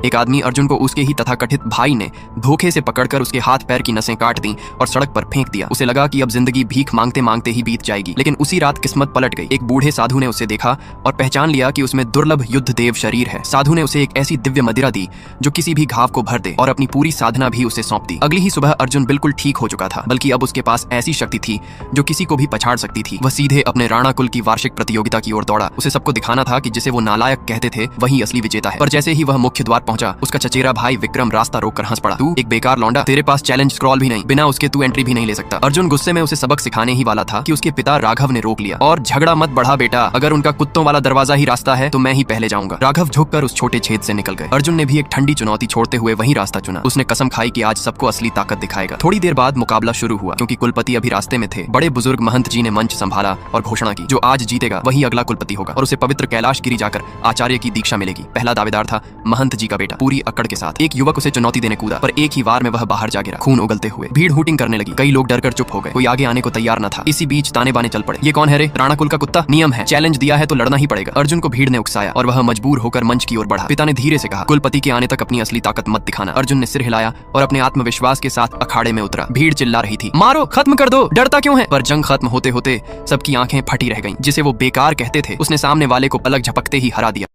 एक आदमी अर्जुन को उसके ही तथाकथित भाई ने धोखे से पकड़कर उसके हाथ पैर की नसें काट दी और सड़क पर फेंक दिया। उसे लगा कि अब जिंदगी भीख मांगते मांगते ही बीत जाएगी, लेकिन उसी रात किस्मत पलट गई। एक बूढ़े साधु ने उसे देखा और पहचान लिया कि उसमें दुर्लभ युद्ध देव शरीर है। साधु ने उसे एक ऐसी दिव्य मदिरा दी जो किसी भी घाव को भर दे और अपनी पूरी साधना भी उसे सौंप दी। अगली ही सुबह अर्जुन बिल्कुल ठीक हो चुका था, बल्कि अब उसके पास ऐसी शक्ति थी जो किसी को भी पछाड़ सकती थी। वह सीधे अपने राणा कुल की वार्षिक प्रतियोगिता की ओर दौड़ा। उसे सबको दिखाना था कि जिसे वो नालायक कहते थे वही असली विजेता है। पर जैसे ही वह मुख्य द्वार पहुंचा, उसका चचेरा भाई विक्रम रास्ता रोककर हंस पड़ा। तू एक बेकार लौंडा, तेरे पास चैलेंज स्क्रॉल भी नहीं, बिना उसके तू एंट्री भी नहीं ले सकता। अर्जुन गुस्से में उसे सबक सिखाने ही वाला था कि उसके पिता राघव ने रोक लिया। और झगड़ा मत बढ़ा बेटा, अगर उनका कुत्तों वाला दरवाजा ही रास्ता है तो मैं ही पहले जाऊंगा। राघव झुककर उस छोटे छेद से निकल गए। अर्जुन ने भी एक ठंडी चुनौती छोड़ते हुए वही रास्ता चुना। उसने कसम खाई कि आज सबको असली ताकत दिखाएगा। थोड़ी देर बाद मुकाबला शुरू हुआ। क्योंकि कुलपति अभी रास्ते में थे, बड़े बुजुर्ग महंत जी ने मंच संभाला और घोषणा की, जो आज जीतेगा वही अगला कुलपति होगा और उसे पवित्र कैलाश गिरी जाकर आचार्य की दीक्षा मिलेगी। पहला दावेदार था महंत जी का बेटा। पूरी अक्कड़ के साथ एक युवक उसे चुनौती देने कूदा, पर एक ही वार में वह बाहर जा गिरा, खून उगलते हुए। भीड़ हूटिंग करने लगी। कई लोग डरकर चुप हो गए, कोई आगे आने को तैयार न था। इसी बीच ताने बाने चल पड़े। ये कौन है रे? राणा कुल का कुत्ता? नियम है, चैलेंज दिया है तो लड़ना ही पड़ेगा। अर्जुन को भीड़ ने उकसाया और वह मजबूर होकर मंच की ओर बढ़ा। पिता ने धीरे से कहा, कुलपति के आने तक अपनी असली ताकत मत दिखाना। अर्जुन ने सिर हिलाया और अपने आत्मविश्वास के साथ अखाड़े में उतरा। भीड़ चिल्ला रही थी, मारो, खत्म कर दो, डरता क्यों है? पर जंग खत्म होते होते सबकी आंखें फटी रह गईं। जिसे वो बेकार कहते थे उसने सामने वाले को पलक झपकते ही हरा दिया।